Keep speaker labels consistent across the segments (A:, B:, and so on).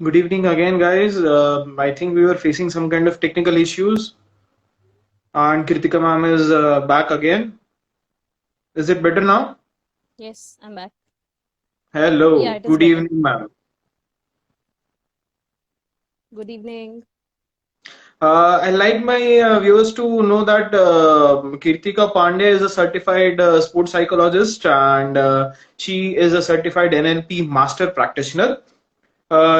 A: Good evening again, guys. I think we were facing some kind of technical issues, and Kritika ma'am is back again. Is it better now?
B: Yes, I'm back. Yeah,
A: Hello.
B: it is
A: Good
B: better.
A: evening, ma'am.
B: Good evening.
A: I'd like my viewers to know that Kirtika Pandey is a certified sports psychologist and she is a certified NLP master practitioner.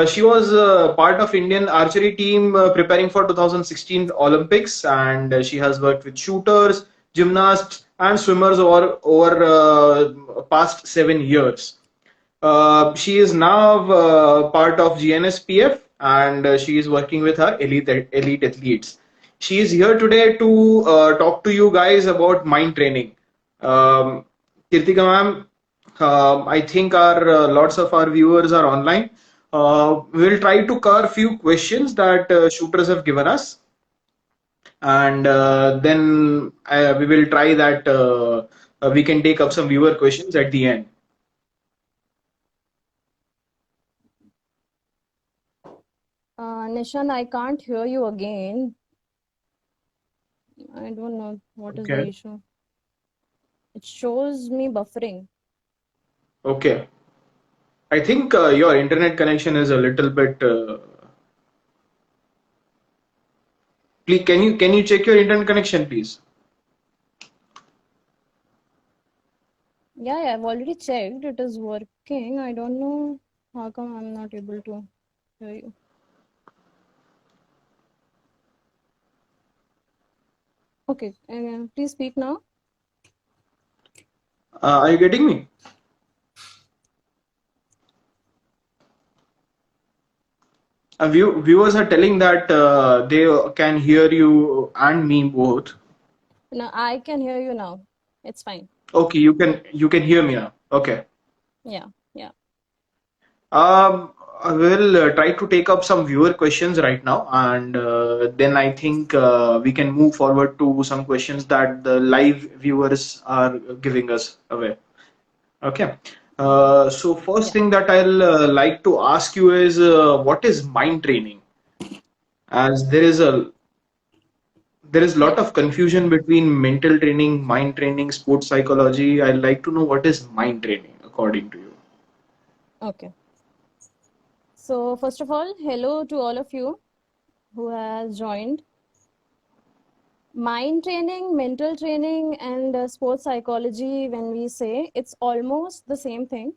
A: She was part of Indian archery team preparing for 2016 Olympics, and she has worked with shooters, gymnasts, and swimmers over past 7 years. She is now part of GNSPF, and she is working with her elite athletes. She is here today to talk to you guys about mind training. Um, Kirtika ma'am, I think our lots of our viewers are online. We'll try to cover few questions that shooters have given us, and then we will try that we can take up some viewer questions at the end.
B: Nishan, I can't hear you again. I don't know what is the
A: Okay.
B: issue. It shows me buffering.
A: Okay. I think your internet connection is a little bit. Please, can you check your internet connection, please?
B: Yeah, I've already checked. It is working. I don't know how come I'm not able to hear you. Okay, please speak now.
A: Are you getting me? Viewers are telling that they can hear you and me both.
B: No, I can hear you now. It's fine.
A: Okay, you can hear me now. Okay.
B: Yeah, yeah.
A: I will try to take up some viewer questions right now, and then I think we can move forward to some questions that the live viewers are giving us away. Okay. So first
B: Yeah.
A: thing that I'll like to ask you is what is mind training? As there is a lot
B: Yeah.
A: of confusion between mental training, mind training, sports psychology. I'd like to know what is mind training according to you.
B: Okay. So first of all, hello to all of you who has joined. Mind training, mental training, and sports psychology, when we say it's almost the same thing,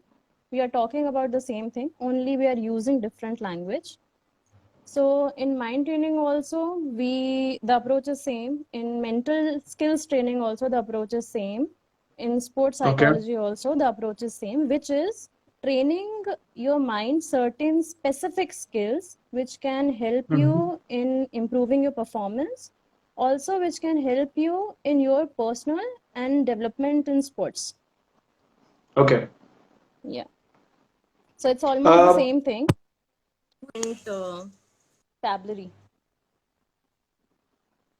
B: we are talking about the same thing, only we are using different language. So in mind training also, the approach is same. In mental skills training also, the approach is same. In sports
A: Okay.
B: psychology also, the approach is same, which is training your mind certain specific skills which can help
A: Mhm.
B: you in improving your performance, also which can help you in your personal and development in sports.
A: Okay.
B: Yeah. So it's almost the
A: Uh,
B: same thing. Different vocabulary.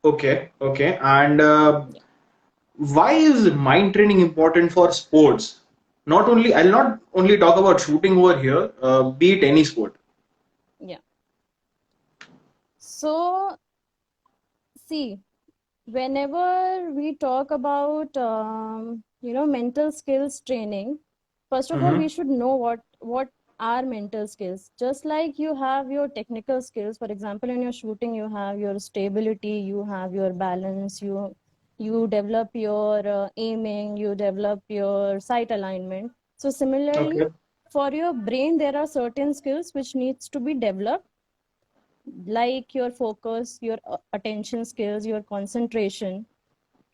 A: okay. Okay. And
B: Yeah.
A: why is mind training important for sports? Not only, I'll not only talk about shooting over here, be it any sport.
B: Yeah. So see, whenever we talk about mental skills training, first of all we
A: Mm-hmm.
B: should know what are mental skills. Just like you have your technical skills, for example in your shooting you have your stability, you have your balance, you develop your aiming, you develop your sight alignment. So similarly,
A: Okay.
B: for your brain there are certain skills which needs to be developed, like your focus, your attention skills, your concentration,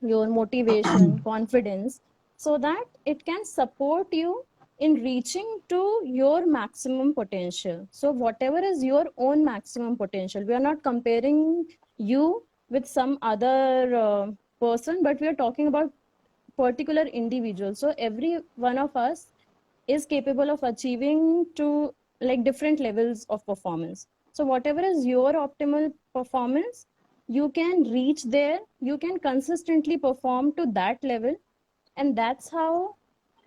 B: your motivation, confidence, so that it can support you in reaching to your maximum potential. So, whatever is your own maximum potential, we are not comparing you with some other person, but we are talking about particular individual. So, every one of us is capable of achieving to like different levels of performance. So whatever is your optimal performance, you can reach there, you can consistently perform to that level, and that's how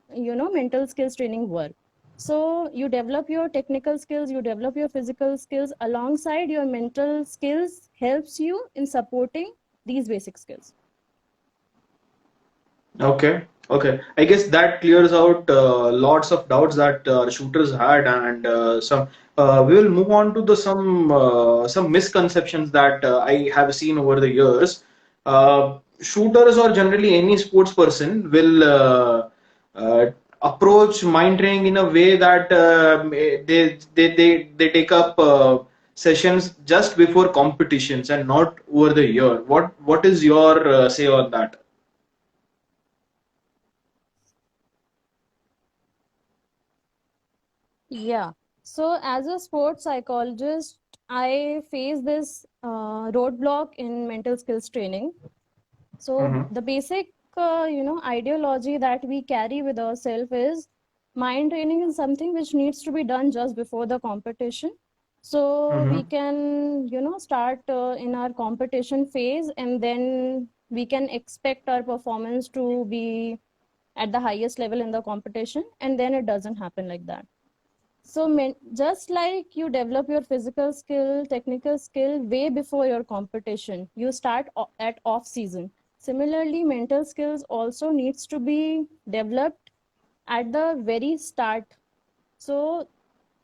B: mental skills training work. So you develop your technical skills, you develop your physical skills alongside your mental skills helps you in supporting these basic skills.
A: Okay, okay. I guess that clears out lots of doubts that shooters had, and some. We will move on to the some misconceptions that I have seen over the years. Shooters or generally any sports person will approach mind training in a way that they take up sessions just before competitions and not over the year. What is your say on that?
B: Yeah. So as a sports psychologist, I face this roadblock in mental skills training. So
A: Mm-hmm.
B: the basic, ideology that we carry with ourselves is mind training is something which needs to be done just before the competition. So we
A: Mm-hmm.
B: can, start in our competition phase, and then we can expect our performance to be at the highest level in the competition, and then it doesn't happen like that. So, just like you develop your physical skill, technical skill way before your competition, you start at off season. Similarly, mental skills also needs to be developed at the very start. So,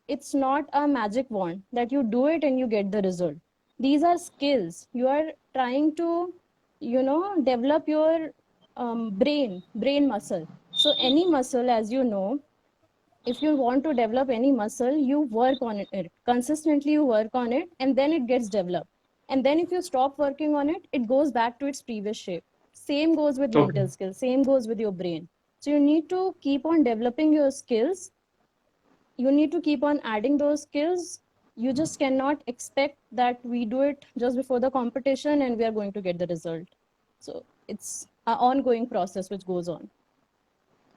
B: it's not a magic wand that you do it and you get the result. These are skills. You are trying to, develop your brain muscle. So, any muscle, as you know, if you want to develop any muscle, you work on it consistently, you work on it, and then it gets developed. And then if you stop working on it, it goes back to its previous shape. Same goes with
A: Okay.
B: mental skills, same goes with your brain. So you need to keep on developing your skills, you need to keep on adding those skills. You just cannot expect that we do it just before the competition and we are going to get the result. So it's an ongoing process which goes on.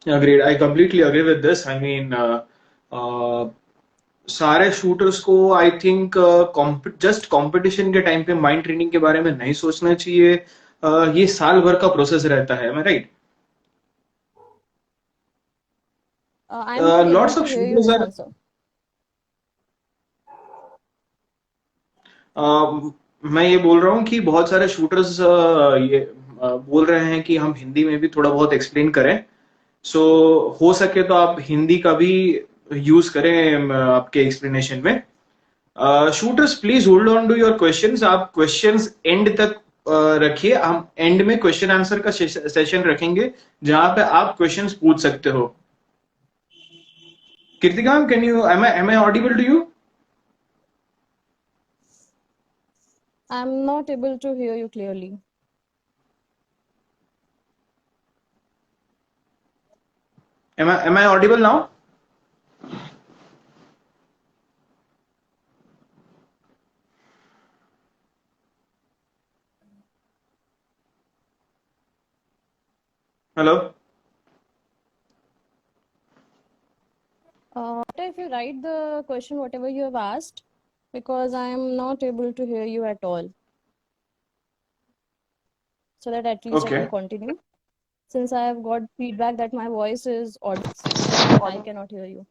A: Agreed. I completely agree with this. I mean, uh, सारे shooters को I think just competition के time पे mind training के बारे में नहीं सोचना चाहिए. ये साल भर का प्रोसेस रहता है. Am I right?
B: I'm not able
A: Lots
B: to
A: of
B: hear you,
A: shooters are.
B: Nishankar.
A: मैं ये बोल रहा हूँ कि बहुत सारे शूटर्स ये बोल रहे हैं कि हम हिंदी में भी थोड़ा बहुत एक्सप्लेन करें. सो हो सके तो आप हिंदी का भी यूज करें आपके एक्सप्लेनेशन में. Shooters please hold on to your questions. आप क्वेश्चंस एंड तक रखिए. हम एंड में क्वेश्चन आंसर का सेशन रखेंगे जहां पे आप क्वेश्चंस पूछ सकते हो. Kritika, can you am I audible to you?
B: I'm not able to hear you clearly.
A: Am I audible now? Hello.
B: If you write the question, whatever you have asked, because I am not able to hear you at all, so that at least I can
A: Okay.
B: continue. Since I have got feedback that my voice is audible, but I cannot hear you.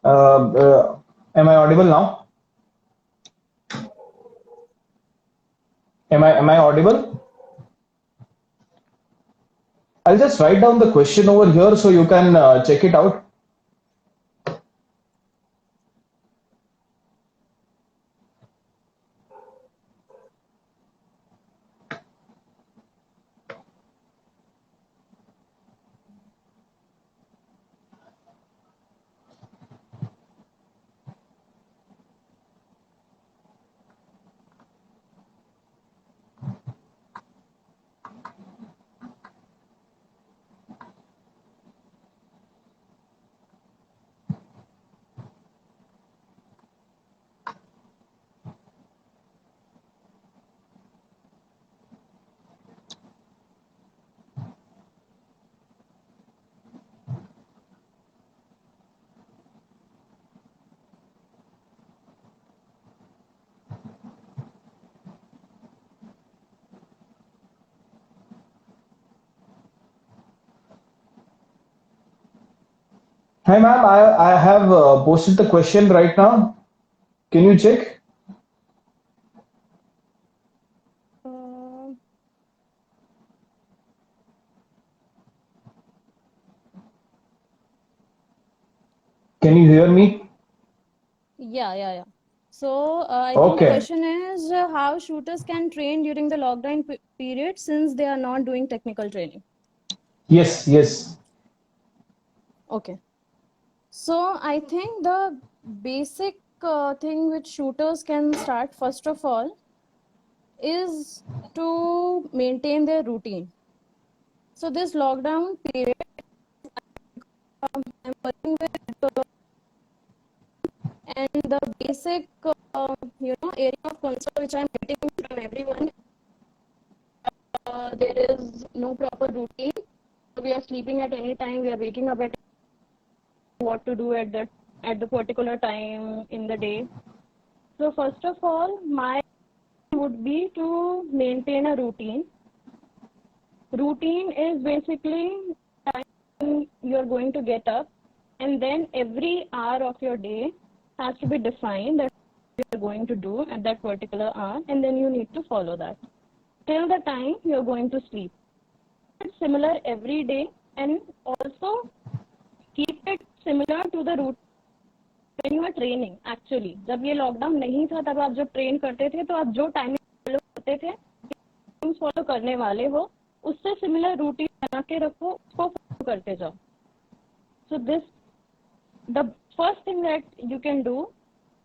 A: Am I audible now? Am I audible? I'll just write down the question over here so you can check it out. Hi, ma'am. I have posted the question right now. Can you check?
B: Uh,
A: Can you hear me?
B: yeah. So I think the
A: Okay.
B: question is how shooters can train during the lockdown period since they are not doing technical training.
A: Yes, yes.
B: Okay. So I think the basic thing which shooters can start first of all is to maintain their routine. So this lockdown period, I'm working with and the basic area of concern which I'm getting from everyone, there is no proper routine. We are sleeping at any time. We are waking up at what to do at the particular time in the day. So first of all, my would be to maintain a routine. Routine is basically time you're going to get up, and then every hour of your day has to be defined that you're going to do at that particular hour, and then you need to follow that till the time you're going to sleep. It's similar every day, and also keep it similar to the routine when you are training. Actually, जब ये lockdown नहीं था तब आप जब train करते थे तो आप जो टाइमिंग फॉलो करते थे, फॉलो करने वाले हो, उससे सिमिलर रूटीन बना के रखो, उसको फॉलो करते जाओ. So this, the first thing that you can do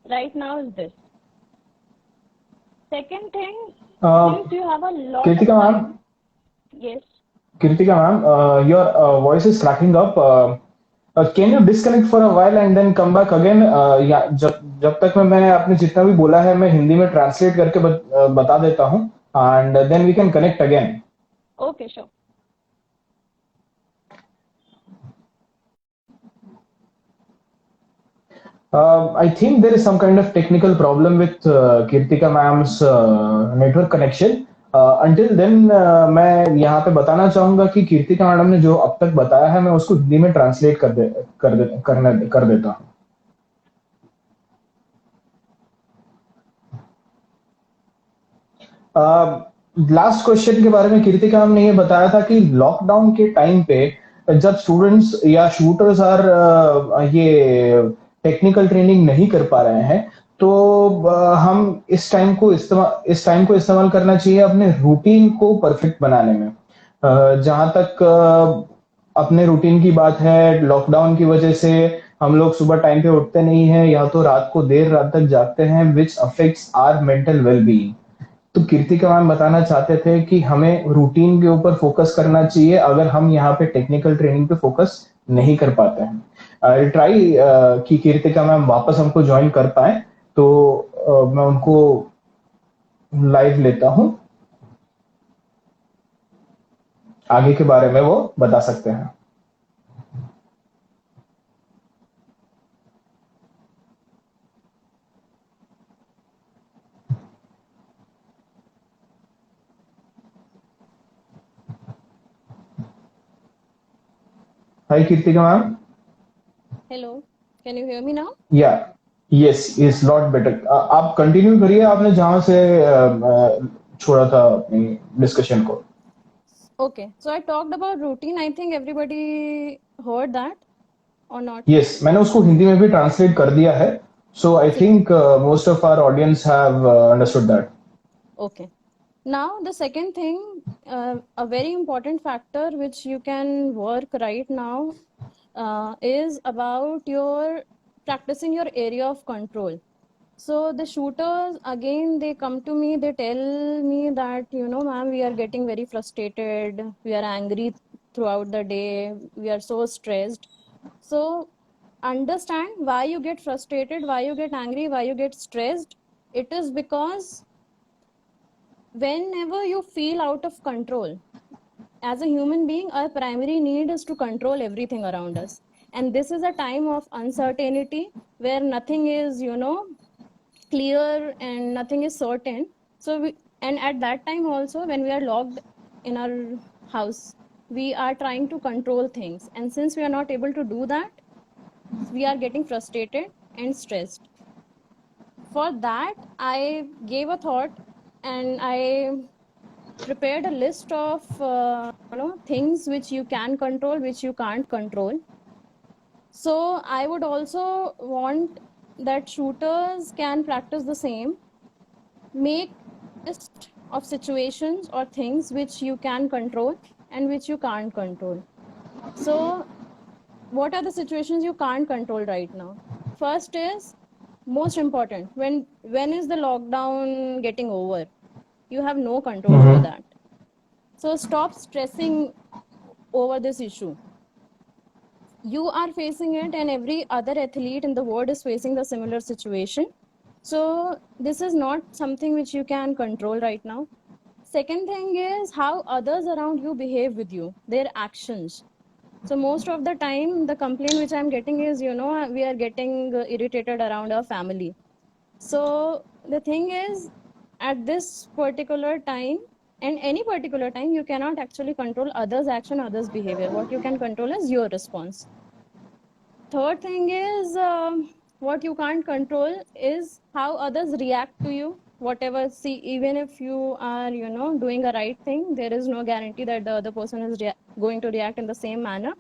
B: right now is this. Second thing, since you have a lot of
A: Kritika
B: time,
A: ma'am,
B: yes.
A: Kritika ma'am, your voice is cracking up. Can you disconnect for a while and then come back again? या जब तक मैं आपने जितना भी बोला है मैं हिंदी में ट्रांसलेट करके बता देता हूँ and then we can connect again.
B: Okay, sure.
A: I think there is some kind of technical problem with Kirtika ma'am's network connection. Until then, मैं यहाँ पे बताना चाहूंगा कि कीर्तिका मैडम ने जो अब तक बताया है मैं उसको हिंदी में ट्रांसलेट कर देता हूँ. लास्ट क्वेश्चन के बारे में कीर्तिका मैम ने ये बताया था कि लॉकडाउन के टाइम पे जब स्टूडेंट्स या शूटर्स आर ये टेक्निकल ट्रेनिंग नहीं कर पा रहे हैं तो हम इस टाइम को इस्तेमाल करना चाहिए अपने रूटीन को परफेक्ट बनाने में. जहां तक अपने रूटीन की बात है लॉकडाउन की वजह से हम लोग सुबह टाइम पे उठते नहीं हैं या तो रात को देर रात तक जागते हैं which affects our mental wellbeing. तो कीर्तिका मैम बताना चाहते थे कि हमें रूटीन के ऊपर फोकस करना चाहिए अगर हम यहाँ पे टेक्निकल ट्रेनिंग पे फोकस नहीं कर पाते हैं. आई ट्राई कि कीर्तिका मैम वापस हमको ज्वाइन कर पाए तो मैं उनको लाइव लेता हूँ. आगे के बारे में वो बता सकते हैं. Hi Kirtika ma'am.
B: Hello, can you hear me now?
A: या यस इज लॉट बेटर. आप कंटिन्यू करिए आपने जहां से छोड़ा था अपनी डिस्कशन को.
B: Okay, so I talked about routine. I think everybody heard that or not?
A: Yes मैंने उसको हिंदी में भी ट्रांसलेट कर दिया है. सो आई
B: ठीक है.
A: Think most of our audience have understood that.
B: Okay. Now, the second thing, a very important factor which you can work right now is about your practicing your area of control. So the shooters, again, they come to me, they tell me that, ma'am, we are getting very frustrated, we are angry throughout the day, we are so stressed. So understand why you get frustrated, why you get angry, why you get stressed. It is because whenever you feel out of control, as a human being, our primary need is to control everything around us. And this is a time of uncertainty where nothing is, clear and nothing is certain. And at that time also, when we are locked in our house, we are trying to control things. And since we are not able to do that, we are getting frustrated and stressed. For that, I gave a thought and I prepared a list of things which you can control, which you can't control. So I would also want that shooters can practice the same. Make a list of situations or things which you can control and which you can't control. So what are the situations you can't control right now? First is most important. When is the lockdown getting over? You have no control over that. So stop stressing over this issue. You are facing it, and every other athlete in the world is facing the similar situation. So this is not something which you can control right now. Second thing is how others around you behave with you, their actions. So most of the time, the complaint which I'm getting is, we are getting irritated around our family. So the thing is, at this particular time, and any particular time, you cannot actually control others' action, others' behavior. What you can control is your response. Third thing is, what you can't control is how others react to you. Whatever, see, even if you are, doing a right thing, there is no guarantee that the other person is going to react in the same manner.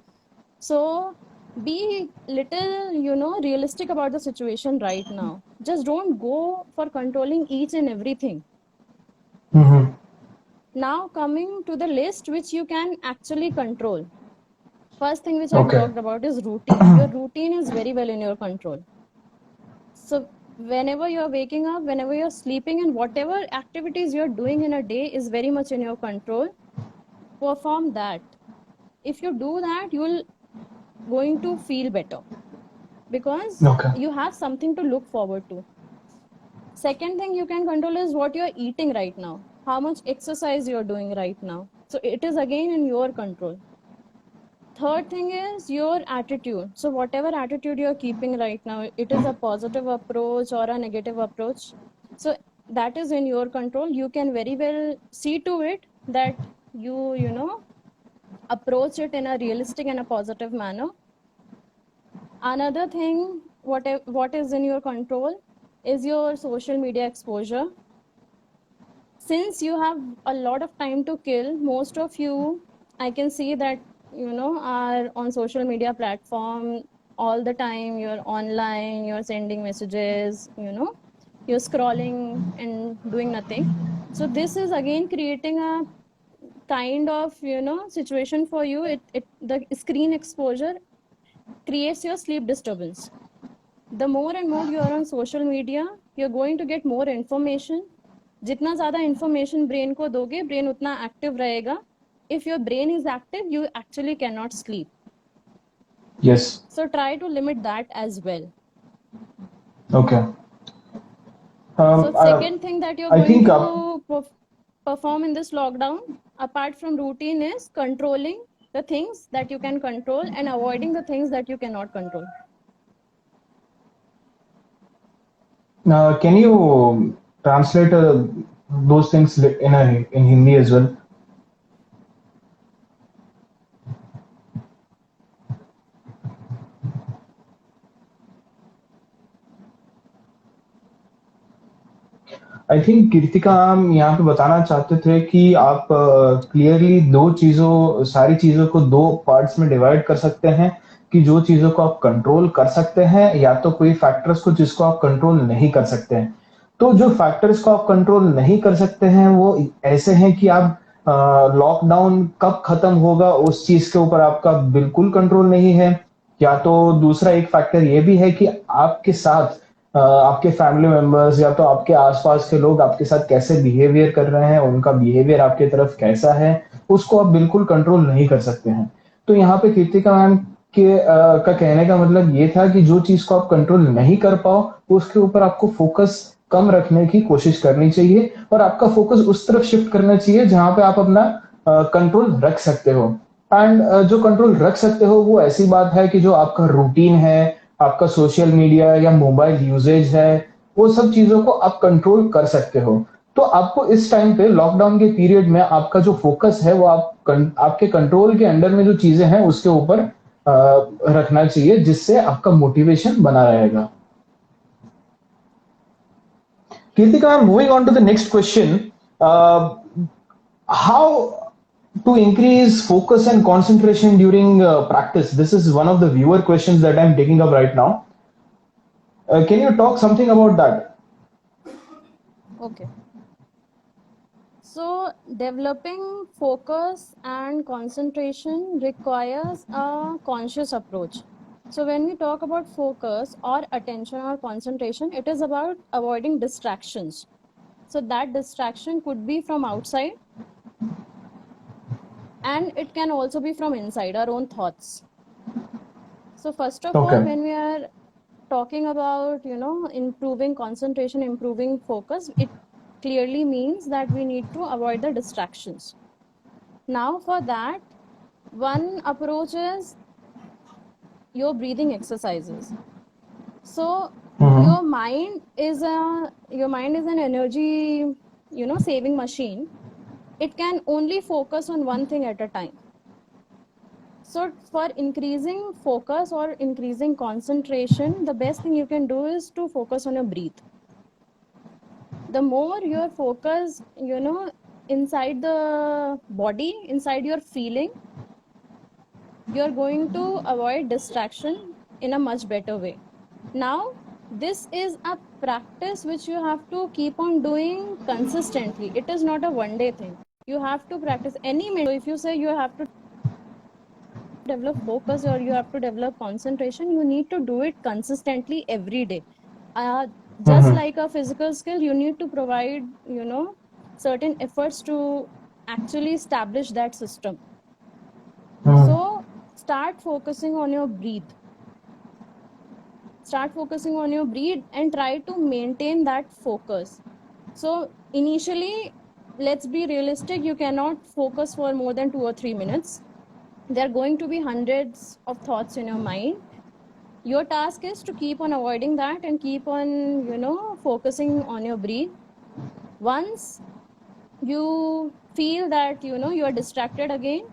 B: So be little, realistic about the situation right now. Just don't go for controlling each and everything. Now coming to the list which you can actually control. First thing which I talked about is routine. Your routine is very well in your control. So whenever you're waking up, whenever you're sleeping, and whatever activities you're doing in a day is very much in your control. Perform that. If you do that, you'll going to feel better because you have something to look forward to. Second thing you can control is what you're eating right now, how much exercise you're doing right now. So it is again in your control. Third thing is your attitude. So whatever attitude you're keeping right now, it is a positive approach or a negative approach. So that is in your control. You can very well see to it that you approach it in a realistic and a positive manner. Another thing, what is in your control is your social media exposure. Since you have a lot of time to kill, most of you, I can see that, are on social media platform all the time. You're online, you're sending messages, you're scrolling and doing nothing. So this is again creating a kind of, situation for you. The screen exposure creates your sleep disturbance. The more and more you are on social media, you're going to get more information. जितना ज़्यादा information brain को दोगे, brain उतना active रहेगा. If your brain is active, you actually cannot sleep.
C: Yes.
B: So try to limit that as well.
C: Okay.
B: So second thing that you're going to perform in this lockdown, apart from routine, is controlling the things that you can control and avoiding the things that you cannot control.
C: Can you translate those things in Hindi as well? I think Kritika, हम यहाँ पे बताना चाहते थे कि आप clearly सारी चीजों को दो पार्ट्स में डिवाइड कर सकते हैं कि जो चीजों को आप कंट्रोल कर सकते हैं या तो कोई फैक्टर्स को जिसको आप कंट्रोल नहीं कर सकते हैं. तो जो फैक्टर्स को आप कंट्रोल नहीं कर सकते हैं वो ऐसे हैं कि आप लॉकडाउन कब खत्म होगा उस चीज के ऊपर आपका बिल्कुल कंट्रोल नहीं है, या तो दूसरा एक फैक्टर ये भी है कि आपके साथ आपके फैमिली मेंबर्स या तो आपके आसपास के लोग आपके साथ कैसे बिहेवियर कर रहे हैं, उनका बिहेवियर आपके तरफ कैसा है, उसको आप बिल्कुल कंट्रोल नहीं कर सकते हैं. तो यहाँ पे कृतिका मैम का कहने का मतलब ये था कि जो चीज को आप कंट्रोल नहीं कर पाओ उसके ऊपर आपको फोकस कम रखने की कोशिश करनी चाहिए और आपका फोकस उस तरफ शिफ्ट करना चाहिए जहां पे आप अपना कंट्रोल रख सकते हो. एंड जो कंट्रोल रख सकते हो वो ऐसी बात है कि जो आपका रूटीन है, आपका सोशल मीडिया या मोबाइल यूजेज है, वो सब चीजों को आप कंट्रोल कर सकते हो. तो आपको इस टाइम पे लॉकडाउन के पीरियड में आपका जो फोकस है वो आपके कंट्रोल के अंडर में जो चीजें हैं उसके ऊपर रखना चाहिए, जिससे आपका मोटिवेशन बना रहेगा। Kirtika, I'm moving on to the next question. How to increase focus and concentration during practice? This is one of the viewer questions that I'm taking up right now. Can you talk something about that?
B: Okay. So, developing focus and concentration requires a conscious approach. So, when we talk about focus or attention or concentration, it is about avoiding distractions. So, that distraction could be from outside and it can also be from inside our own thoughts. So, first of all,
C: Okay.
B: when we are talking about, improving concentration, improving focus, it clearly means that we need to avoid the distractions. Now, for that, one approach is your breathing exercises. So,
C: Mhm.
B: your mind is an energy, saving machine. It can only focus on one thing at a time. So, for increasing focus or increasing concentration, the best thing you can do is to focus on your breath. The more you're focused, inside the body, inside your feeling, you're going to avoid distraction in a much better way. Now, this is a practice which you have to keep on doing consistently. It is not a one day thing. You have to practice any minute. So if you say you have to develop focus or you have to develop concentration, you need to do it consistently every day. Just
C: Mhm.
B: like a physical skill, you need to provide, certain efforts to actually establish that system.
C: Mhm.
B: So start focusing on your breathe. Start focusing on your breathe and try to maintain that focus. So initially, let's be realistic, you cannot focus for more than 2 or 3 minutes. There are going to be hundreds of thoughts in your mind. Your task is to keep on avoiding that and keep on, focusing on your breathe. Once you feel that, you are distracted again,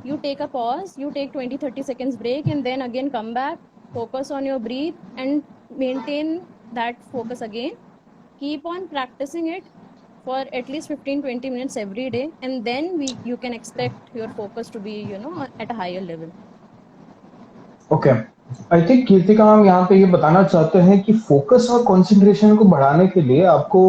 B: you take a pause, you take 20-30 seconds break, and then again come back, focus on your breathe and maintain that focus again. Keep on practicing it for at least 15-20 minutes every day, and then you can expect your focus to be, at a higher level.
C: Okay, I think Kirtika, हम यहाँ पे ये बताना चाहते हैं कि focus और concentration को बढ़ाने के लिए आपको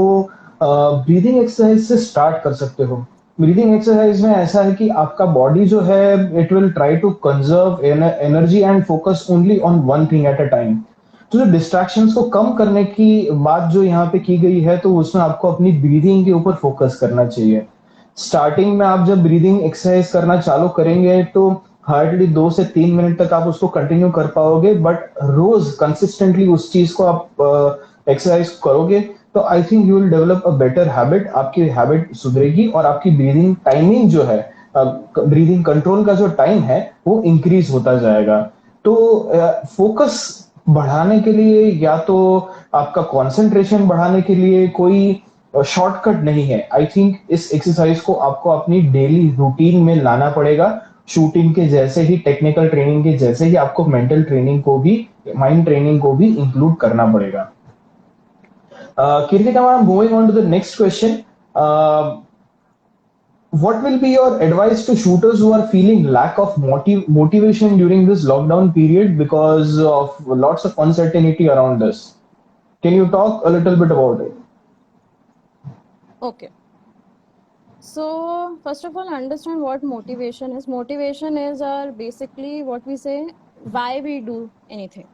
C: ब्रीदिंग एक्सरसाइज से स्टार्ट कर सकते हो। ब्रीदिंग एक्सरसाइज में ऐसा है कि आपका बॉडी जो है, it will try to conserve energy and focus only on one thing at a time. तो जो डिस्ट्रैक्शंस को कम करने की बात जो यहाँ पे की गई है, तो उसमें आपको अपनी ब्रीदिंग के ऊपर फोकस करना चाहिए। स्टार्टिंग में आप जब ब्रीदिंग एक्सरसाइज करना चालू करेंगे तो हार्डली 2 से 3 मिनट तक आप उसको कंटिन्यू कर पाओगे, बट रोज कंसिस्टेंटली उस चीज को आप एक्सरसाइज करोगे तो I think you will develop a better habit. आपकी हैबिट सुधरेगी और आपकी ब्रीदिंग टाइमिंग जो है, ब्रीदिंग कंट्रोल का जो टाइम है, वो इंक्रीज होता जाएगा। तो फोकस बढ़ाने के लिए या तो आपका कंसंट्रेशन बढ़ाने के लिए कोई शॉर्टकट नहीं है। आई थिंक इस एक्सरसाइज को आपको अपनी डेली रूटीन में लाना पड़ेगा। शूटिंग के जैसे ही, टेक्निकल ट्रेनिंग के जैसे ही, आपको मेंटल ट्रेनिंग को भी, माइंड ट्रेनिंग को भी इंक्लूड करना पड़ेगा। Kirtika, I'm moving on to the next question. What will be your advice to shooters who are feeling lack of motivation during this lockdown period because of lots of uncertainty around this? Can you talk a little bit about it?
B: Okay. So first of all, understand what motivation is. Motivation is basically what we say, why we do anything.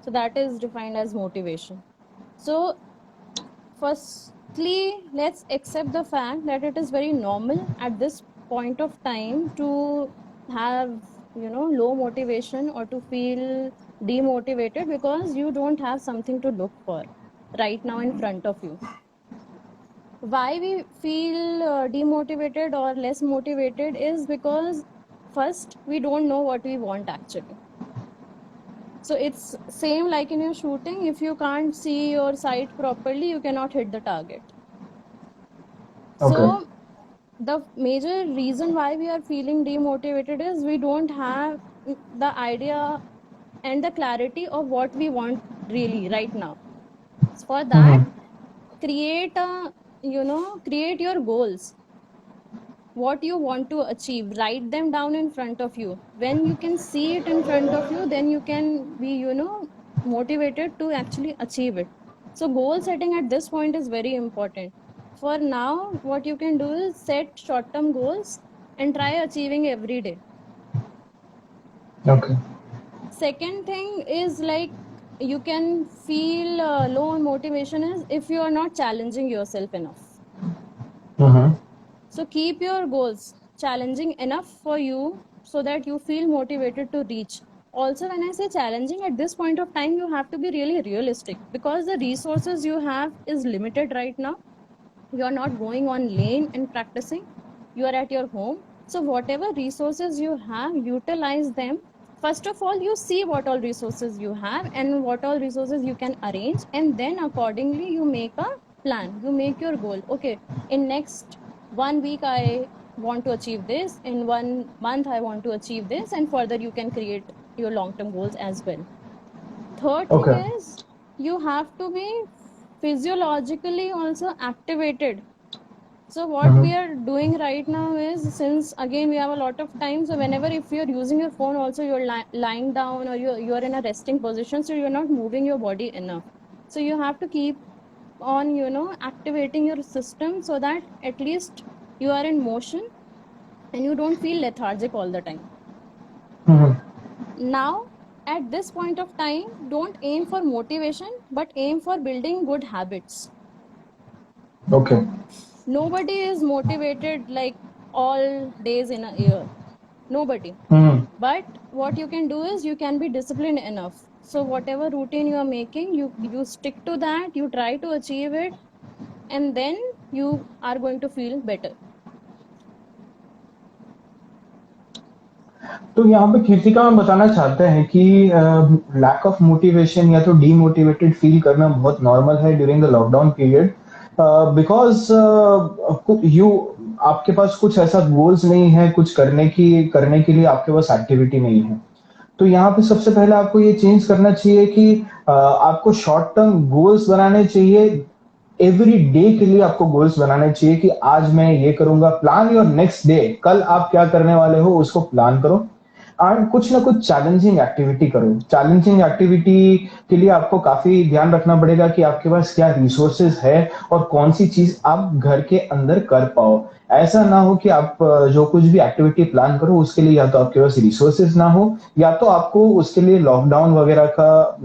B: So that is defined as motivation. So firstly, let's accept the fact that it is very normal at this point of time to have, low motivation or to feel demotivated because you don't have something to look for right now in front of you. Why we feel demotivated or less motivated is because first we don't know what we want actually. So it's same like in your shooting, if you can't see your sight properly, you cannot hit the target.
C: Okay.
B: So the major reason why we are feeling demotivated is we don't have the idea and the clarity of what we want really right now. For that, create create your goals, what you want to achieve, write them down in front of you. When you can see it in front of you, then you can be motivated to actually achieve it. So goal setting at this point is very important. For now, what you can do is set short term goals and try achieving every day.
C: Okay.
B: Second thing is, like, you can feel low on motivation is if you are not challenging yourself enough.
C: Mm-hmm.
B: So keep your goals challenging enough for you so that you feel motivated to reach. Also, when I say challenging, at this point of time, you have to be really realistic because the resources you have is limited right now. You are not going on lane and practicing. You are at your home. So whatever resources you have, utilize them. First of all, you see what all resources you have and what all resources you can arrange, and then accordingly you make a plan. You make your goal. Okay, in next 1 week I want to achieve this. In 1 month I want to achieve this, and further you can create your long-term goals as well. Third thing
C: Okay.
B: is you have to be physiologically also activated. So what we are doing right now is, since again we have a lot of time, so whenever if you're using your phone also, you're lying down or you're in a resting position, so you're not moving your body enough. So you have to keep on activating your system so that at least you are in motion and you don't feel lethargic all the time. Now, at this point of time, don't aim for motivation, but aim for building good habits.
C: Okay.
B: Nobody is motivated like all days in a year. Nobody. But what you can do is you can be disciplined enough. So whatever routine you are making, you stick to that, you try to achieve it, and then you are going to feel better.
C: तो यहाँ पे कृतिका हम बताना चाहते हैं कि lack of motivation या तो डीमोटिवेटेड फील करना बहुत नॉर्मल है during the lockdown period because you आपके पास कुछ ऐसा गोल्स नहीं है, कुछ करने के लिए आपके पास एक्टिविटी नहीं है। तो यहाँ पे सबसे पहले आपको ये चेंज करना चाहिए कि आपको शॉर्ट टर्म गोल्स बनाने चाहिए। एवरी डे के लिए आपको गोल्स बनाने चाहिए कि आज मैं ये करूंगा। प्लान योर नेक्स्ट डे, कल आप क्या करने वाले हो उसको प्लान करो एंड कुछ ना कुछ चैलेंजिंग एक्टिविटी करो। चैलेंजिंग एक्टिविटी के लिए आपको काफी ध्यान रखना पड़ेगा कि आपके पास क्या रिसोर्सेज है और कौन सी चीज आप घर के अंदर कर पाओ। ऐसा ना हो कि आप जो कुछ भी एक्टिविटी प्लान करो उसके लिए या तो आपके पास रिसोर्सेज ना हो या तो आपको उसके लिए लॉकडाउन वगैरह का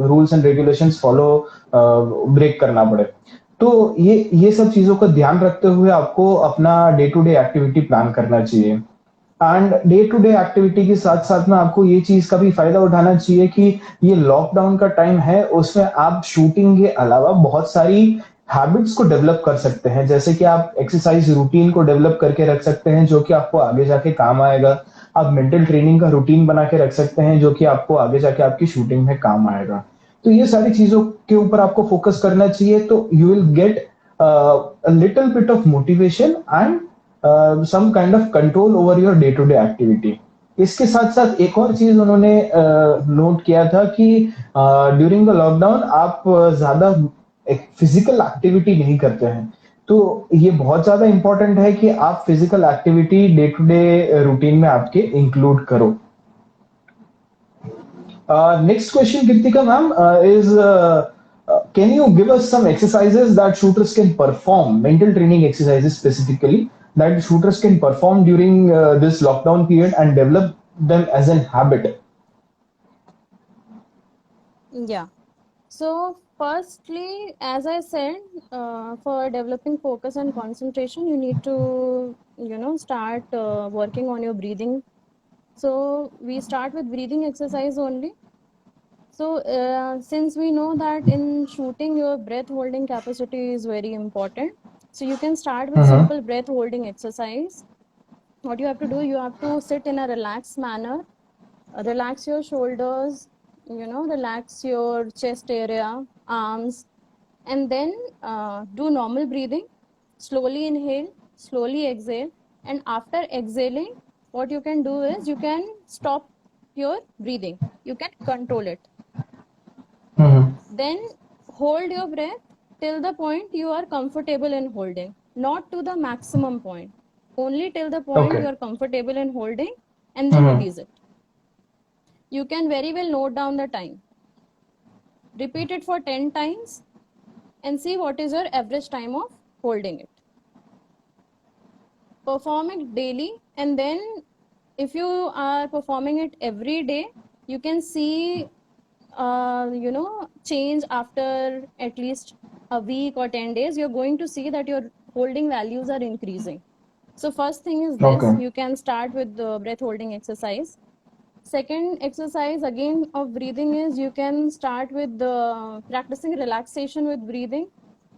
C: rules and regulations follow break करना पड़े। तो ये सब चीजों का ध्यान रखते हुए आपको अपना day to day activity plan करना चाहिए। And day to day activity के साथ साथ में आपको ये चीज का भी फायदा उठाना चाहिए कि ये लॉकडाउन का टाइम है, उसमें आप शूटिंग के अलावा बहुत सारी हैबिट्स को डेवलप कर सकते हैं। जैसे कि आप एक्सरसाइज रूटीन को डेवलप करके रख सकते हैं जो कि आपको आगे जाके काम आएगा। आप मेंटल ट्रेनिंग का रूटीन बना के रख सकते हैं जो कि आपको आगे जाके आपकी शूटिंग में काम आएगा। तो ये सारी चीजों के ऊपर आपको फोकस करना चाहिए, तो you will get a little bit of motivation and some kind of control over your day to day activity। इसके साथ साथ एक और चीज उन्होंने नोट किया था कि ड्यूरिंग द लॉकडाउन आप ज्यादा फिजिकल एक्टिविटी नहीं करते हैं। तो ये बहुत ज्यादा इंपॉर्टेंट है कि आप physical activity day to day routine में आपके इंक्लूड करो। Next question Kritika ma'am is can you give us some exercises that shooters can perform, mental training exercises specifically, that shooters can perform during this lockdown period and develop them as an habit?
B: Yeah. So firstly, as I said, for developing focus and concentration, you need to start working on your breathing. So we start with breathing exercise only. So since we know that in shooting your breath holding capacity is very important, so you can start with simple breath holding exercise. What you have to do, you have to sit in a relaxed manner, relax your shoulders, relax your chest area, arms, and then do normal breathing. Slowly inhale, slowly exhale, and after exhaling, what you can do is you can stop your breathing. You can control it. Then hold your breath till the point you are comfortable in holding, not to the maximum point, only till the point
C: Okay.
B: you are comfortable in holding, and then release it. You can very well note down the time. Repeat it for 10 times and see what is your average time of holding it. Perform it daily, and then if you are performing it every day, you can see change after at least a week or 10 days. You're going to see that your holding values are increasing. So first thing is this.
C: Okay.
B: You can start with the breath holding exercise. Second exercise again of breathing is you can start with the practicing relaxation with breathing.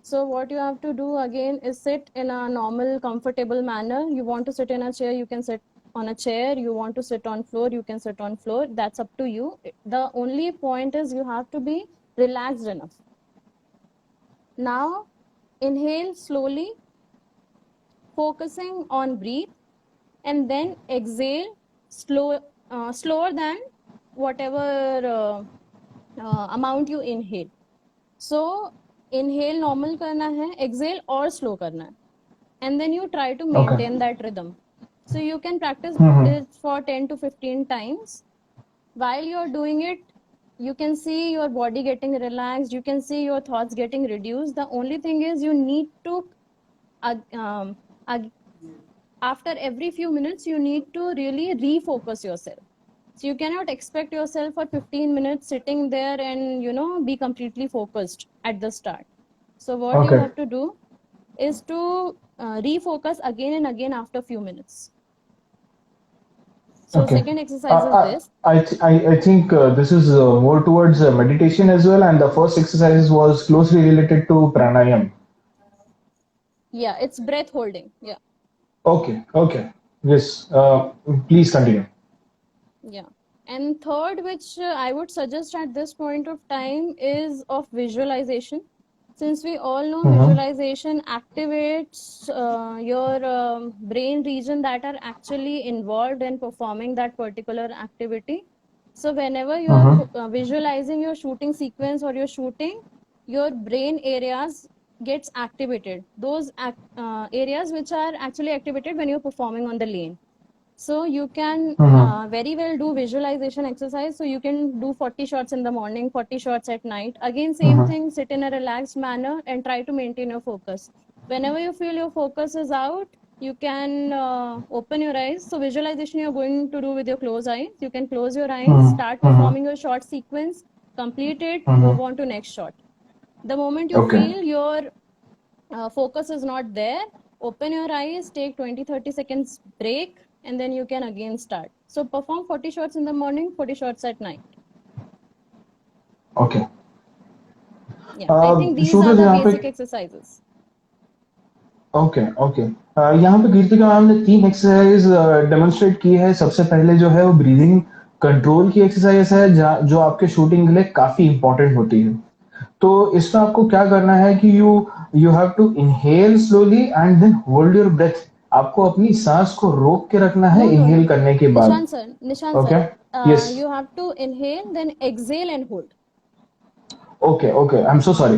B: So what you have to do again is sit in a normal comfortable manner. You want to sit in a chair, you can sit on a chair. You want to sit on floor, you can sit on floor. That's up to you. The only point is you have to be relaxed enough. Now inhale slowly, focusing on breathe, and then exhale slower than whatever amount you inhale. So inhale normal karna hai, exhale or slow karna hai, and then you try to maintain that rhythm. So you can practice this for 10 to 15 times. While you're doing it, you can see your body getting relaxed, you can see your thoughts getting reduced. The only thing is you need to after every few minutes you need to really refocus yourself. So you cannot expect yourself for 15 minutes sitting there and be completely focused at the start. So what you have to do is to refocus again and again after few minutes. So second exercise is this.
C: I think this is more towards meditation as well, and the first exercise was closely related to pranayam.
B: Yeah, it's breath holding. Yeah.
C: Okay. Yes. Please continue.
B: Yeah. And third, which I would suggest at this point of time, is of visualization. Since we all know visualization activates your brain region that are actually involved in performing that particular activity. So whenever you are visualizing your shooting sequence or your shooting, your brain areas gets activated. Those areas which are actually activated when you're performing on the lane. So you can very well do visualization exercise. So you can do 40 shots in the morning, 40 shots at night. Again, same thing, sit in a relaxed manner and try to maintain your focus. Whenever you feel your focus is out, you can open your eyes. So visualization you're going to do with your closed eyes. You can close your eyes, start performing your shot sequence, complete it, move on to next shot. The moment you feel your focus is not there, open your eyes, take 20-30 seconds break, and then you can again start. So perform 40 shots in the morning, 40 shots at night.
C: Okay.
B: Yeah, I think these are the basic exercises.
C: Okay यहाँ पे Kirtika ma'am ने 3 exercise demonstrate की है। सबसे पहले जो है वो ब्रीदिंग कंट्रोल की एक्सरसाइज है जो आपके शूटिंग के लिए काफी इंपॉर्टेंट होती है। तो इसमें आपको क्या करना है कि you have to inhale slowly and then hold your breath. आपको अपनी सांस को रोक के रखना है इनहेल करने के बाद।
B: निशान sir, you have to inhale then exhale and hold.
C: Okay I am so sorry.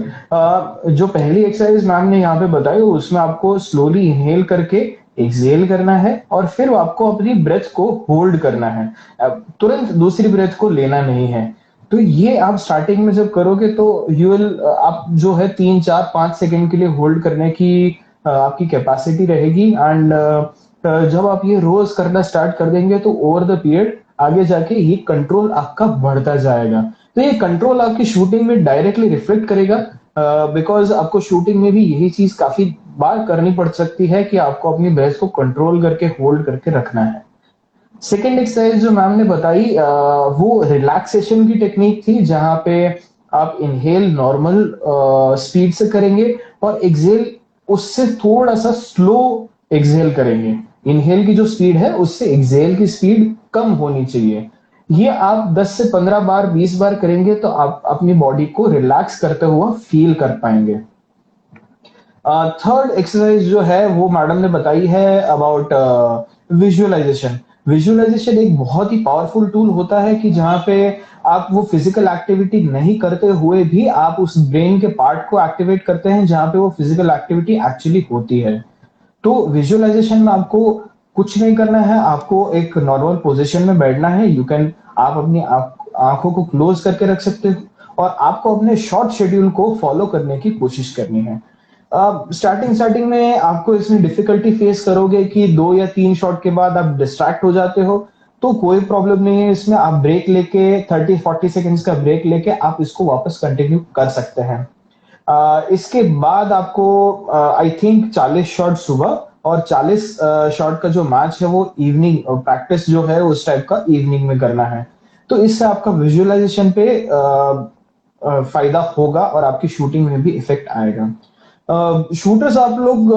C: जो पहली एक्सरसाइज मैम ने यहाँ पे बताई उसमें आपको स्लोली इनहेल करके एक्सहेल करना है और फिर आपको अपनी ब्रेथ को होल्ड करना है, तुरंत दूसरी ब्रेथ को लेना नहीं है। तो ये आप स्टार्टिंग में जब करोगे तो यू विल आप जो है 3-4-5 सेकेंड के लिए होल्ड करने की आपकी कैपेसिटी रहेगी। एंड जब आप ये रोज करना स्टार्ट कर देंगे तो ओवर द पीरियड आगे जाके ये कंट्रोल आपका बढ़ता जाएगा। तो ये कंट्रोल आपकी शूटिंग में डायरेक्टली रिफ्लेक्ट करेगा, बिकॉज आपको शूटिंग में भी यही चीज काफी बार करनी पड़ सकती है कि आपको अपनी ब्रेथ को कंट्रोल करके होल्ड करके रखना है। सेकेंड एक्सरसाइज जो मैम ने बताई वो रिलैक्सेशन की टेक्निक थी, जहां पे आप इनहेल नॉर्मल स्पीड से करेंगे और एक्सहेल उससे थोड़ा सा स्लो एक्सहेल करेंगे। इनहेल की जो स्पीड है उससे एक्सहेल की स्पीड कम होनी चाहिए। ये आप 10 से 15 बार 20 बार करेंगे तो आप अपनी बॉडी को रिलैक्स करते हुआ फील कर पाएंगे। थर्ड एक्सरसाइज जो है वो मैडम ने बताई है अबाउट विजुअलाइजेशन। विजुअलाइजेशन एक बहुत ही पावरफुल टूल होता है कि जहां पे आप वो फिजिकल एक्टिविटी नहीं करते हुए भी आप उस ब्रेन के पार्ट को एक्टिवेट करते हैं जहां पे वो फिजिकल एक्टिविटी एक्चुअली होती है। तो विजुअलाइजेशन में आपको कुछ नहीं करना है, आपको एक नॉर्मल पोजीशन में बैठना है। यू कैन आप अपनी आंखों को क्लोज करके रख सकते हो और आपको अपने शॉर्ट शेड्यूल को फॉलो करने की कोशिश करनी है। स्टार्टिंग स्टार्टिंग में आपको इसमें डिफिकल्टी फेस करोगे कि 2 या 3 शॉट के बाद आप डिस्ट्रैक्ट हो जाते हो, तो कोई प्रॉब्लम नहीं है इसमें। आप ब्रेक लेके 30-40 सेकंड्स का ब्रेक लेके आप इसको वापस कंटिन्यू कर सकते हैं। इसके बाद आपको आई थिंक 40 शॉट सुबह और 40 शॉट का जो मैच है वो इवनिंग प्रैक्टिस जो है उस टाइप का इवनिंग में करना है। तो इससे आपका विजुअलाइजेशन पे फायदा होगा और आपकी शूटिंग में भी इफेक्ट आएगा। शूटर्स आप लोग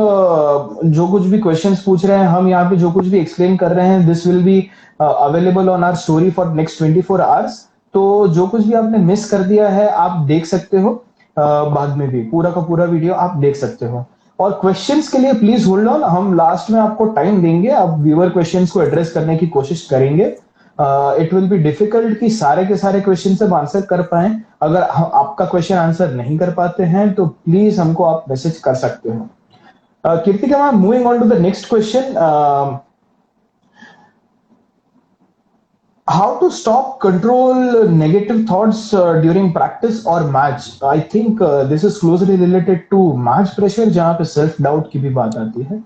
C: जो कुछ भी क्वेश्चंस पूछ रहे हैं, हम यहाँ पे जो कुछ भी एक्सप्लेन कर रहे हैं, this will be available on our story for next 24 hours. तो जो कुछ भी आपने मिस कर दिया है आप देख सकते हो, बाद में भी पूरा का पूरा वीडियो आप देख सकते हो। और क्वेश्चंस के लिए प्लीज होल्ड ऑन, हम लास्ट में आपको टाइम देंगे, आप व्यूअर क्वेश्चंस को एड्रेस करने की कोशिश करेंगे। इट विल बी डिफिकल्ट कि सारे के सारे क्वेश्चन सब आंसर कर पाए। अगर आपका क्वेश्चन आंसर नहीं कर पाते हैं तो प्लीज हमको आप मैसेज कर सकते हो। Kirtika ma'am, moving on to the next question, how to stop control negative thoughts during practice or match? I think this is closely related to match pressure जहां पे self doubt की भी बात आती है।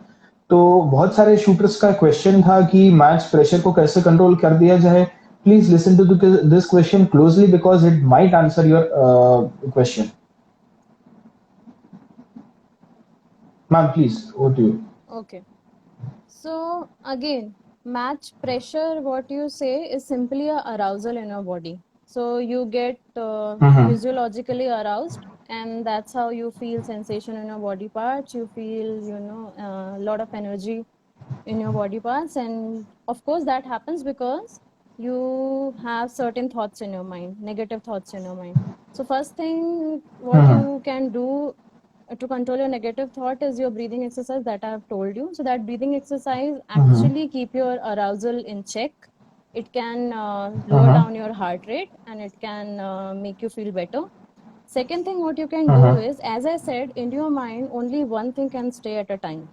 C: तो बहुत सारे शूटर्स का क्वेश्चन था कि मैच प्रेशर को कैसे कंट्रोल कर दिया जाए। Please listen to this question closely because it might answer your question. Ma'am please, over to you.
B: Okay. So again, match pressure, what you say is simply a arousal in your body. So you get physiologically aroused, and that's how you feel sensation in your body parts. You feel, a lot of energy in your body parts, and of course that happens because you have certain thoughts in your mind, negative thoughts in your mind. So first thing what you can do to control your negative thought is your breathing exercise that I have told you. So that breathing exercise actually keep your arousal in check. It can lower down your heart rate, and it can make you feel better. Second thing what you can do is, as I said, in your mind only one thing can stay at a time.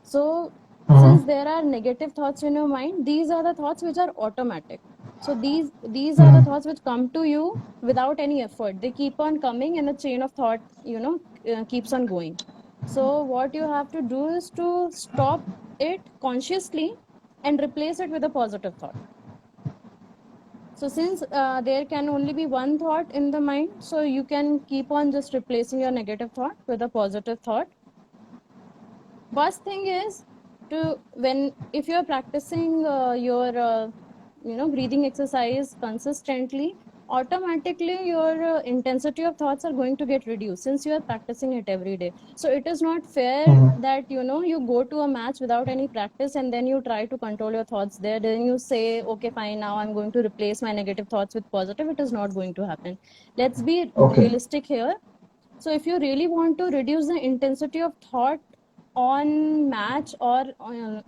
B: So since there are negative thoughts in your mind, these are the thoughts which are automatic. So these are the thoughts which come to you without any effort. They keep on coming, and a chain of thought keeps on going. So what you have to do is to stop it consciously and replace it with a positive thought. So since there can only be one thought in the mind, so you can keep on just replacing your negative thought with a positive thought. First thing is if you're practicing your breathing exercise consistently, automatically your intensity of thoughts are going to get reduced since you are practicing it every day. So it is not fair that you go to a match without any practice and then you try to control your thoughts there, then you say, okay fine, now I'm going to replace my negative thoughts with positive. It is not going to happen. Let's be realistic here. So if you really want to reduce the intensity of thought on match or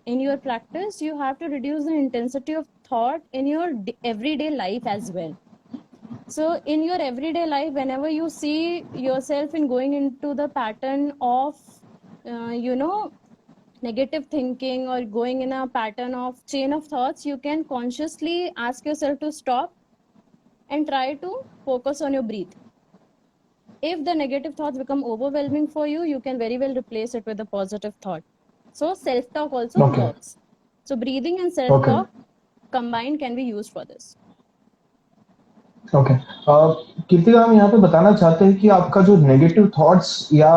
B: in your practice, you have to reduce the intensity of thought in your everyday life as well. So in your everyday life, whenever you see yourself in going into the pattern of negative thinking or going in a pattern of chain of thoughts, you can consciously ask yourself to stop and try to focus on your breath. If the negative thoughts become overwhelming for you, you can very well replace it with a positive thought. So self-talk also works. So breathing and self-talk combined can be used for this.
C: Okay, Kirtika, हम यहाँ पे बताना चाहते हैं कि आपका जो negative thoughts या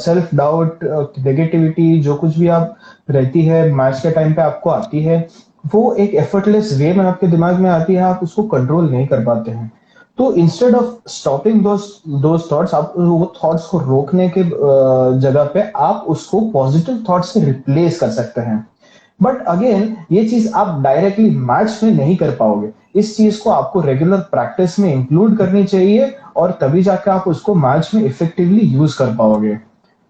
C: सेल्फ डाउट, नेगेटिविटी जो कुछ भी आप रहती है मैच के टाइम पे आपको आती है, वो एक एफर्टलेस वे में आपके दिमाग में आती है, आप उसको कंट्रोल नहीं कर पाते हैं। तो instead of stopping those thoughts, आप वो थॉट्स को रोकने के जगह पे आप उसको पॉजिटिव थॉट्स से रिप्लेस कर सकते हैं। बट अगेन ये चीज आप डायरेक्टली मैच में नहीं कर पाओगे। इस चीज को आपको रेगुलर प्रैक्टिस में इंक्लूड करनी चाहिए और तभी जाकर आप उसको मैच में इफेक्टिवली यूज कर पाओगे।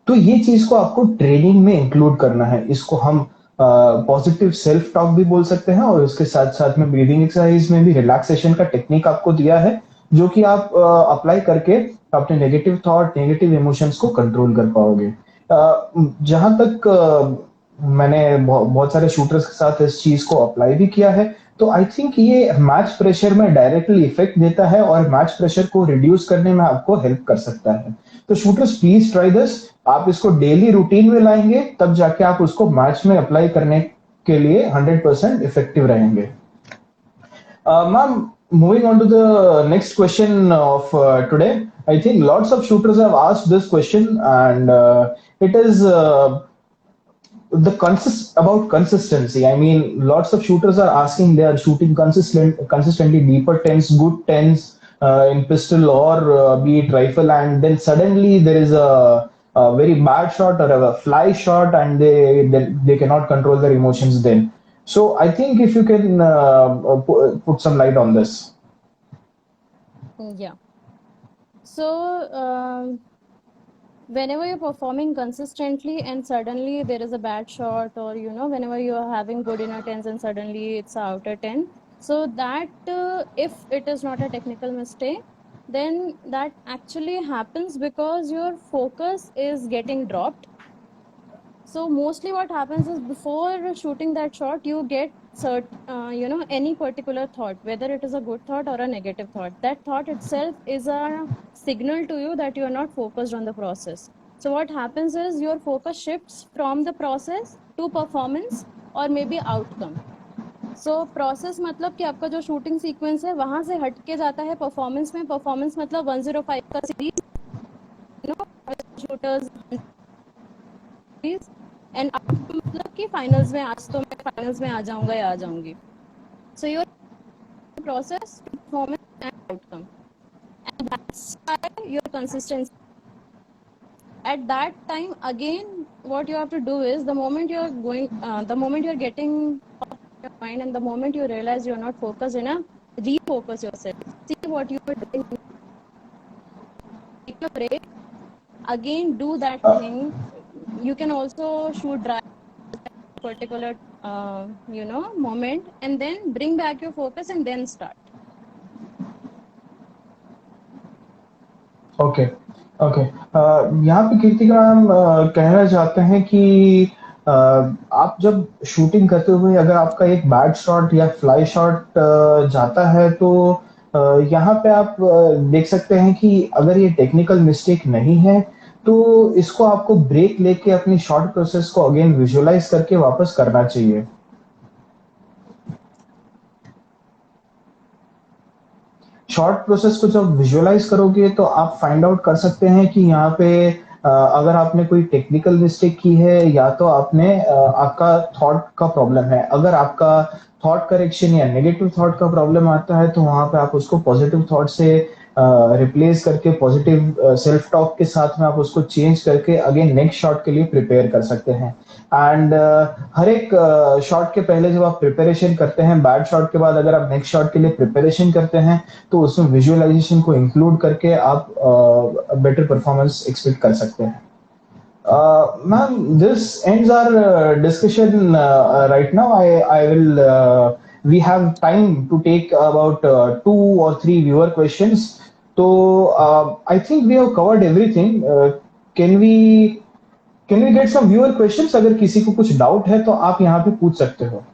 C: तो ये चीज को आपको ट्रेनिंग में इंक्लूड करना है। इसको हम पॉजिटिव सेल्फ टॉक भी बोल सकते हैं, और उसके साथ साथ में ब्रीदिंग एक्सरसाइज में भी रिलैक्सेशन का टेक्निक आपको दिया है, जो कि आप अप्लाई करके अपने नेगेटिव थॉट, नेगेटिव इमोशंस को कंट्रोल कर पाओगे। जहां तक मैंने बहुत सारे शूटर्स के साथ इस चीज को अप्लाई भी किया है, तो आई थिंक ये मैच प्रेशर में डायरेक्टली इफेक्ट देता है और मैच प्रेशर को रिड्यूस करने में आपको हेल्प कर सकता है। तो शूटर्स प्लीज ट्राई दिस। आप इसको डेली रूटीन में लाएंगे तब जाके आप उसको मैच में अप्लाई करने के लिए 100% इफेक्टिव रहेंगे। Ma'am, moving on to the next question of today, I think lots of shooters have asked this question, and it is about consistency. I mean, lots of shooters are asking, they are shooting consistently deeper tens, good tens in pistol or be it rifle, and then suddenly there is a very bad shot or a fly shot, and they cannot control their emotions then. So I think if you can put some light on this.
B: Yeah. So, whenever you're performing consistently and suddenly there is a bad shot, or whenever you're having good inner tens and suddenly it's outer 10, so that if it is not a technical mistake, then that actually happens because your focus is getting dropped. So mostly what happens is before shooting that shot, you get any particular thought, whether it is a good thought or a negative thought. That thought itself is a signal to you that you are not focused on the process. So what happens is your focus shifts from the process to performance or maybe outcome. So process मतलब कि आपका जो shooting sequence है वहां से हट के जाता है performance में। performance मतलब 105 का series, shooters एंड आउटकम मतलब कि फाइनल्स में आज तो मैं फाइनल्स में आ जाऊंगा या आ जाऊंगी। So your process to performance and outcome, and that's why your consistency at that time. Again, what you have to do is the moment you're getting off your mind and the moment you realize you're not focused enough, refocus yourself, see what you are doing, take a break, again do that thing. You can also shoot dry particular moment, and then bring back your focus and then start.
C: Okay okay. यहाँ पे Kirtika ma'am कहना चाहते हैं कि आप जब shooting करते हुए अगर आपका एक बैड शॉट या फ्लाई शॉट जाता है, तो यहाँ पे आप देख सकते हैं कि अगर ये टेक्निकल मिस्टेक नहीं है, तो इसको आपको ब्रेक लेके अपनी शॉट प्रोसेस को अगेन विजुअलाइज करके वापस करना चाहिए। शॉर्ट प्रोसेस को जब विजुअलाइज करोगे तो आप फाइंड आउट कर सकते हैं कि यहाँ पे अगर आपने कोई टेक्निकल मिस्टेक की है या तो आपने आपका थॉट का प्रॉब्लम है। अगर आपका थॉट करेक्शन या नेगेटिव थॉट का प्रॉब्लम आता है, तो वहां पे आप उसको पॉजिटिव थॉट से रिप्लेस करके पॉजिटिव सेल्फ टॉक के साथ में आप उसको चेंज करके अगेन नेक्स्ट शॉट के लिए प्रिपेयर कर सकते हैं। एंड हर एक शॉट के पहले जब आप प्रिपरेशन करते हैं, बैड शॉट के बाद अगर आप नेक्स्ट शॉट के लिए प्रिपरेशन करते हैं, तो उसमें विजुअलाइजेशन को इंक्लूड करके आप बेटर परफॉर्मेंस एक्सपेक्ट कर सकते हैं। Ma'am, this ends our discussion right now. We have time to take about 2 or 3 viewer questions. So I think we have covered everything. Can we get some viewer questions? अगर किसी को कुछ doubt है तो आप यहाँ पे पूछ सकते हो।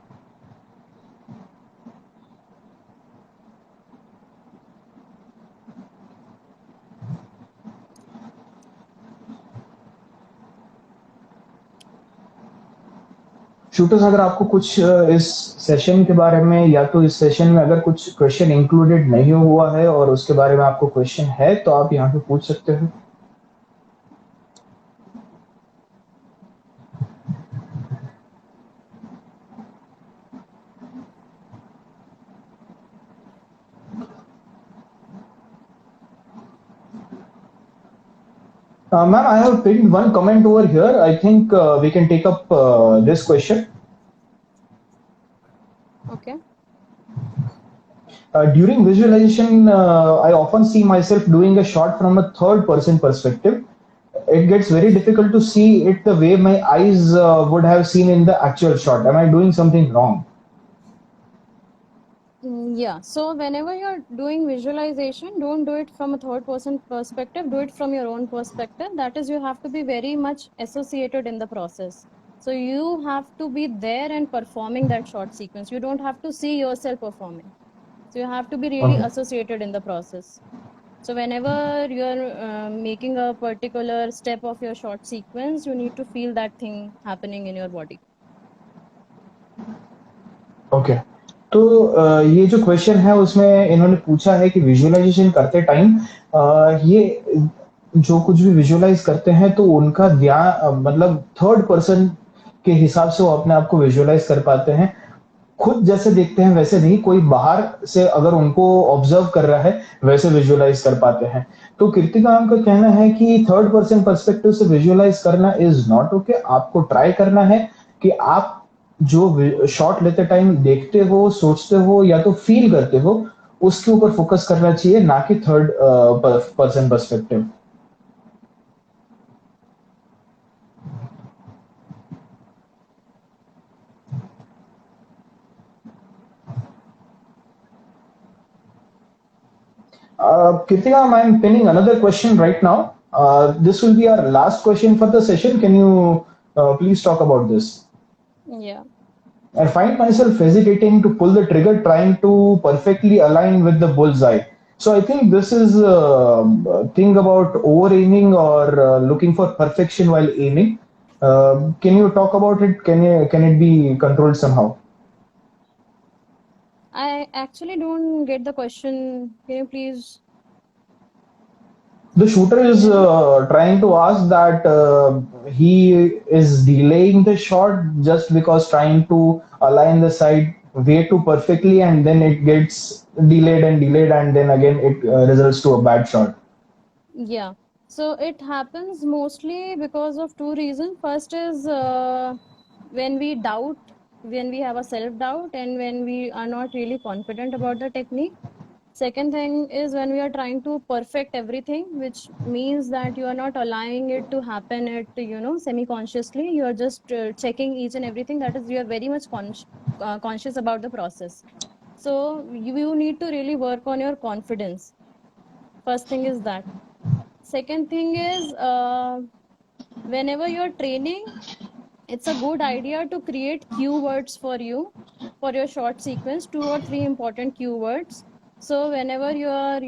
C: शूटर्स, अगर आपको कुछ इस सेशन के बारे में या तो इस सेशन में अगर कुछ क्वेश्चन इंक्लूडेड नहीं हुआ है और उसके बारे में आपको क्वेश्चन है, तो आप यहाँ पे पूछ सकते हो। Ma'am, I have pinned one comment over here. I think we can take up this question.
B: Okay.
C: During visualization, I often see myself doing a shot from a third person perspective. it gets very difficult to see it the way my eyes would have seen in the actual shot. Am I doing something wrong?
B: Yeah, so whenever you're doing visualization, don't do it from a third person perspective, do it from your own perspective. That is, you have to be very much associated in the process. So you have to be there and performing that short sequence. You don't have to see yourself performing. So you have to be really
C: Okay.
B: associated in the process. So whenever you're making a particular step of your short sequence, you need to feel that thing happening in your body.
C: Okay, तो ये जो question है उसमें इन्होंने पूछा है कि visualisation करते टाइम ये जो कुछ भी विजुअलाइज करते हैं तो उनका ध्यान मतलब थर्ड पर्सन के हिसाब से वो अपने आप को विजुअलाइज कर पाते हैं, खुद जैसे देखते हैं वैसे नहीं, कोई बाहर से अगर उनको ऑब्जर्व कर रहा है वैसे विजुअलाइज कर पाते हैं। तो कृतिका मैम का कहना है कि थर्ड पर्सन पर्सपेक्टिव से विजुअलाइज करना इज नॉट ओके। आपको ट्राई करना है कि आप जो शॉट लेते टाइम देखते हो, सोचते हो या तो फील करते हो, उसके ऊपर फोकस करना चाहिए, ना कि third person perspective. Kritika, I'm pinning another question right now. This will be our last question for the session. Can you please talk about this?
B: Yeah.
C: I find myself hesitating to pull the trigger, trying to perfectly align with the bullseye. So I think this is a thing about over aiming or looking for perfection while aiming. Can you talk about it? Can it be controlled somehow?
B: I actually don't get the question. Can you please?
C: The shooter is trying to ask that he is delaying the shot just because trying to align the sight way too perfectly, and then it gets delayed, and then again it results to a bad shot.
B: Yeah. So it happens mostly because of two reasons. First is when we doubt, when we have a self-doubt, and when we are not really confident about the technique. Second thing is when we are trying to perfect everything, which means that you are not allowing it to happen at, semi-consciously. You are just checking each and everything. That is, you are very much conscious about the process. So you need to really work on your confidence. First thing is that. Second thing is whenever you're training, it's a good idea to create keywords for you for your short sequence, 2 or 3 important keywords. So whenever you are,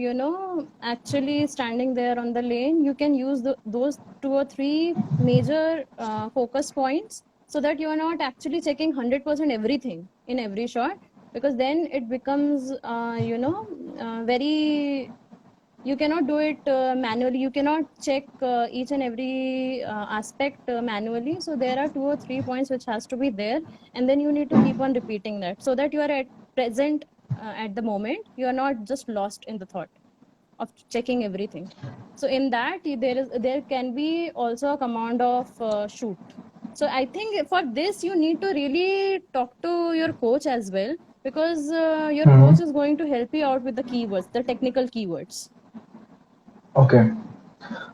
B: actually standing there on the lane, you can use those 2 or 3 major focus points so that you are not actually checking 100% everything in every shot, because then it becomes, very, you cannot do it manually. You cannot check each and every aspect manually. So there are 2 or 3 points which has to be there, and then you need to keep on repeating that so that you are at present at the moment. You are not just lost in the thought of checking everything. So in that there can be also a command of shoot. So I think for this you need to really talk to your coach as well, because your
C: Hmm.
B: coach is going to help you out with the keywords, the technical keywords.
C: Okay.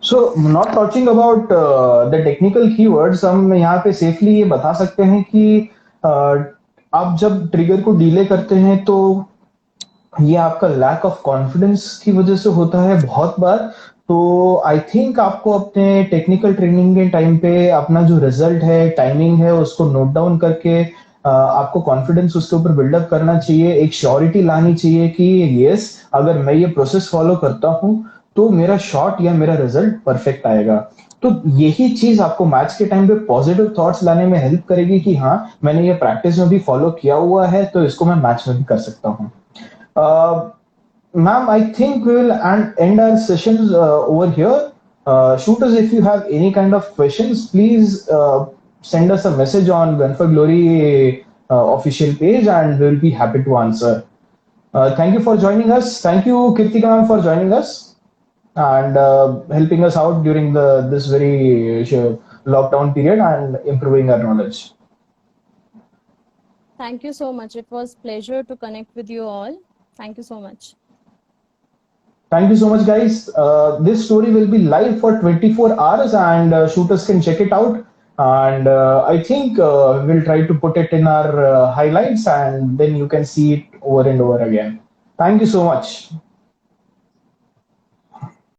C: So not talking about the technical keywords, हम यहाँ पे safely ये बता सकते हैं कि आप जब ट्रिगर को डिले करते हैं तो ये आपका लैक ऑफ कॉन्फिडेंस की वजह से होता है बहुत बार। तो आई थिंक आपको अपने टेक्निकल ट्रेनिंग के टाइम पे अपना जो रिजल्ट है, टाइमिंग है, उसको नोट डाउन करके आपको कॉन्फिडेंस उसके ऊपर बिल्डअप करना चाहिए, एक श्योरिटी लानी चाहिए कि यस, अगर मैं ये प्रोसेस फॉलो करता हूं तो मेरा शॉट या मेरा रिजल्ट परफेक्ट आएगा। तो यही चीज आपको मैच के टाइम पे पॉजिटिव थॉट्स लाने में हेल्प करेगी कि हाँ, मैंने ये प्रैक्टिस में भी फॉलो किया हुआ है तो इसको मैं मैच में भी कर सकता हूँ। Ma'am, I think we will end our sessions over here. Shooters, if you have any kind of questions, please send us a message on Gun for Glory official page, and we'll be happy to answer. Thank you for joining us. Thank you, Kirtika ma'am, for joining us and helping us out during this very lockdown period and improving our knowledge.
B: Thank you so much. It was pleasure to connect with you all. Thank you so much.
C: Thank you so much, guys. This story will be live for 24 hours, and shooters can check it out. And I think we'll try to put it in our highlights, and then you can see it over and over again. Thank you so much.